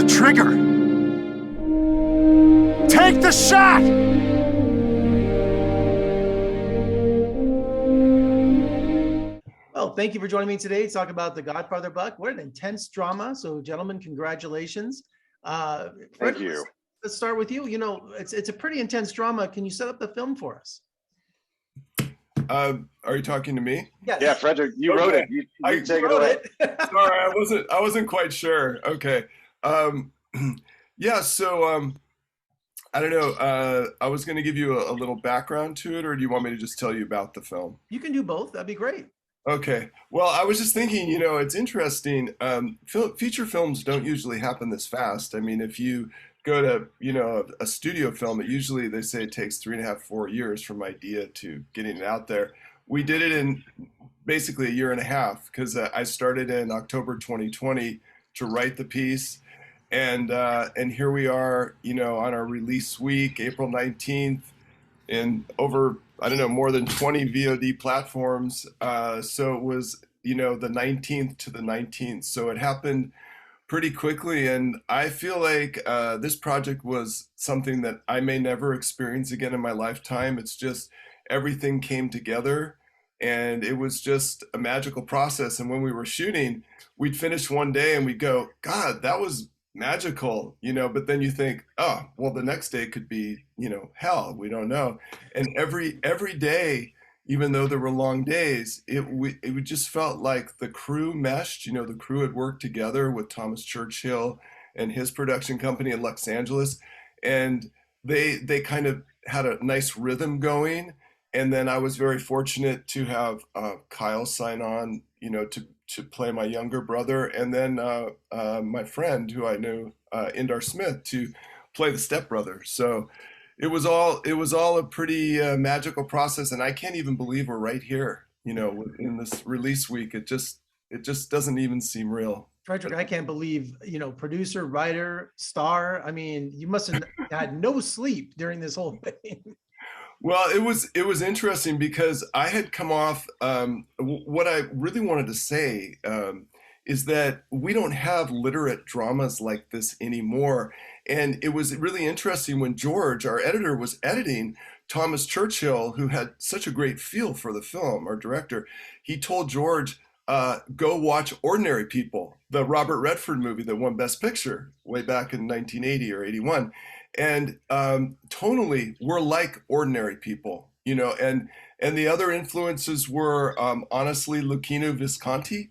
the trigger! Take the shot! Well, thank you for joining me today to talk about The Godfather, Buck. What an intense drama. So, gentlemen, congratulations. Thank you. Let's start with you. You know, it's a pretty intense drama. Can you set up the film for us? Are you talking to me? Yes. Yeah, Frederick, you wrote it. You take it away. Sorry, I wasn't quite sure. Okay. Yeah, so I don't know. I was going to give you a little background to it, or do you want me to just tell you about the film? You can do both. That'd be great. Okay. Well, I was just thinking, it's interesting. Feature films don't usually happen this fast. I mean, if you go to, a studio film, usually they say it takes 3.5, 4 years from idea to getting it out there. We did it in basically a year and a half because I started in October 2020 to write the piece. And here we are, on our release week, April 19th, in over, I don't know, more than 20 VOD platforms. So it was, the 19th to the 19th. So it happened pretty quickly. And I feel like this project was something that I may never experience again in my lifetime. It's just everything came together and it was just a magical process. And when we were shooting, we'd finish one day and we'd go, God, that was magical, but then you think, oh, well, the next day could be, hell, we don't know. And every day, even though there were long days, it just felt like the crew meshed. The crew had worked together with Thomas Churchill and his production company in Los Angeles, and they kind of had a nice rhythm going. And then I was very fortunate to have Kyle sign on, to play my younger brother, and then my friend who I knew, Indar Smith, to play the stepbrother. So it was all a pretty magical process, and I can't even believe we're right here, in this release week. It just doesn't even seem real. Frederick, I can't believe, producer, writer, star. I mean, you must have had no sleep during this whole thing. Well, it was interesting because I had come off. What I really wanted to say is that we don't have literate dramas like this anymore, and it was really interesting when George, our editor, was editing. Thomas Churchill, who had such a great feel for the film, our director, he told George, go watch Ordinary People, the Robert Redford movie that won Best Picture way back in 1980 or 81. And tonally, we're like Ordinary People, and the other influences were honestly Luchino Visconti,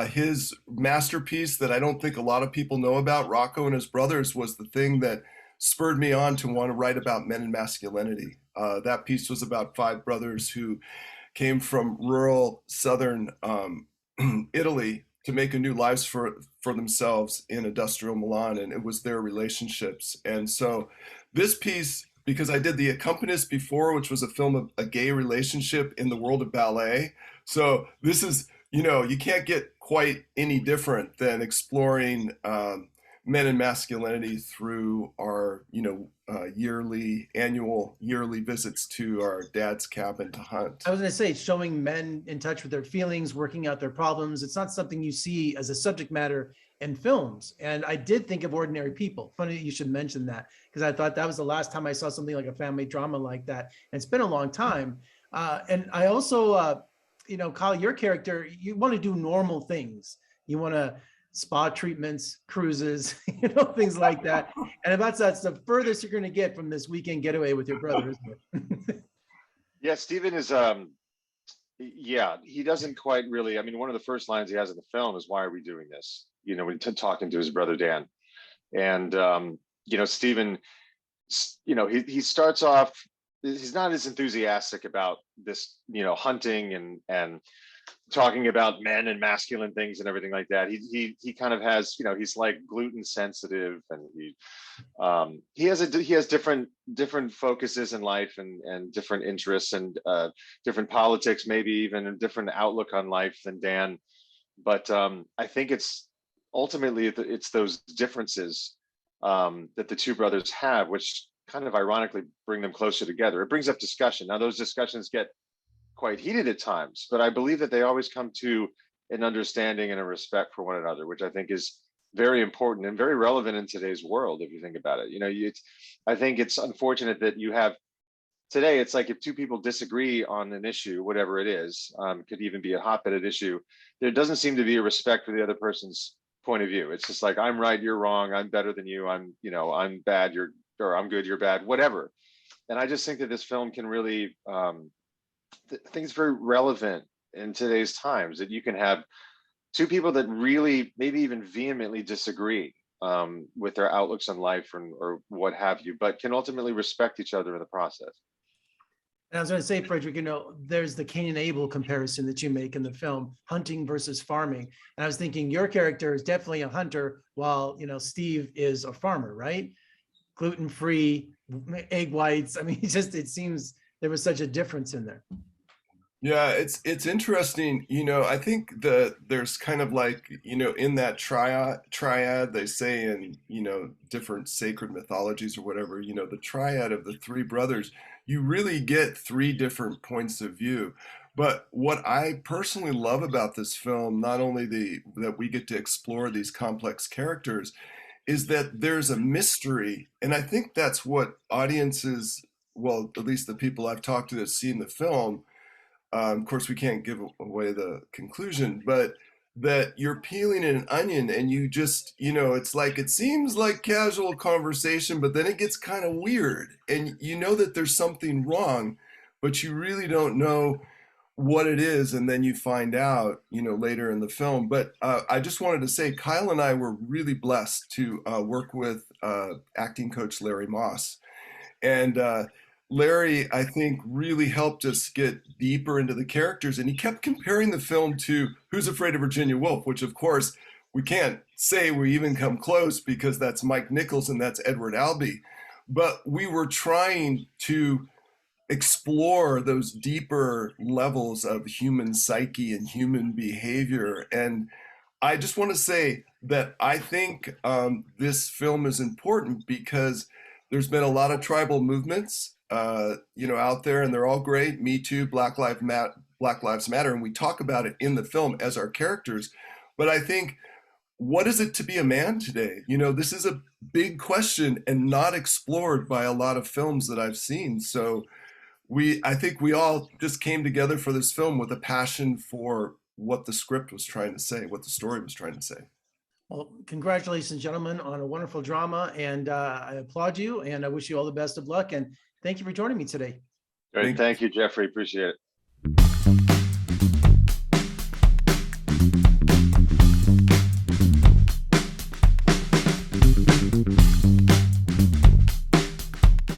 his masterpiece that I don't think a lot of people know about, Rocco and His Brothers, was the thing that spurred me on to want to write about men and masculinity. That piece was about 5 brothers who came from rural southern Italy to make a new lives for themselves in industrial Milan, and it was their relationships. And so this piece, because I did The Accompanist before, which was a film of a gay relationship in the world of ballet. So this is, you can't get quite any different than exploring men and masculinity through our, annual yearly visits to our dad's cabin to hunt. I was going to say, showing men in touch with their feelings, working out their problems. It's not something you see as a subject matter in films. And I did think of Ordinary People. Funny you should mention that, because I thought that was the last time I saw something like a family drama like that. And it's been a long time. And I also, Kyle, your character, you want to do normal things. You want to spa treatments, cruises, things like that. And that's the furthest you're going to get from this weekend getaway with your brother, isn't it? Yeah, Stephen is, he doesn't quite really, one of the first lines he has in the film is, why are we doing this? When talking to his brother, Dan. And, Stephen, he starts off, he's not as enthusiastic about this, hunting and talking about men and masculine things and everything like that. He kind of has, he's like gluten sensitive, and he has different focuses in life and different interests and different politics, maybe even a different outlook on life than Dan. But I think it's ultimately it's those differences that the two brothers have, which kind of ironically bring them closer together. It brings up discussion. Now, those discussions get quite heated at times, but I believe that they always come to an understanding and a respect for one another, which I think is very important and very relevant in today's world, if you think about it. I think it's unfortunate that you have today, it's like if two people disagree on an issue, whatever it is, could even be a hot-button issue, there doesn't seem to be a respect for the other person's point of view. It's just like, I'm right, you're wrong, I'm better than you, I'm bad, or I'm good, you're bad, whatever. And I just think that this film can really, I think it's very relevant in today's times, that you can have two people that really, maybe even vehemently disagree with their outlooks on life or what have you, but can ultimately respect each other in the process. And I was going to say, Frederick, there's the Cain and Abel comparison that you make in the film, hunting versus farming. And I was thinking your character is definitely a hunter, while, Steve is a farmer, right? Gluten-free, egg whites. I mean, it seems there was such a difference in there. Yeah, it's interesting. I think there's kind of like, in that triad they say in, different sacred mythologies or whatever, the triad of the three brothers, you really get three different points of view. But what I personally love about this film, not only that we get to explore these complex characters, is that there's a mystery. And I think that's what audiences, well, at least the people I've talked to that seen the film, of course, we can't give away the conclusion, but that you're peeling an onion and you just, it's like, it seems like casual conversation, but then it gets kind of weird. And you know that there's something wrong, but you really don't know what it is. And then you find out, later in the film. But I just wanted to say, Kyle and I were really blessed to work with acting coach Larry Moss. And Larry, I think, really helped us get deeper into the characters, and he kept comparing the film to Who's Afraid of Virginia Woolf, which, of course, we can't say we even come close because that's Mike Nichols and that's Edward Albee. But we were trying to explore those deeper levels of human psyche and human behavior. And I just want to say that I think this film is important because there's been a lot of tribal movements out there, and they're all great. Me Too, Black Lives Matter, and we talk about it in the film as our characters. But I think, what is it to be a man today? This is a big question and not explored by a lot of films that I've seen. So I think we all just came together for this film with a passion for what the script was trying to say, what the story was trying to say. Well, congratulations, gentlemen, on a wonderful drama, and I applaud you, and I wish you all the best of luck, and thank you for joining me today. Great. Thank you, Jeffrey. Appreciate it.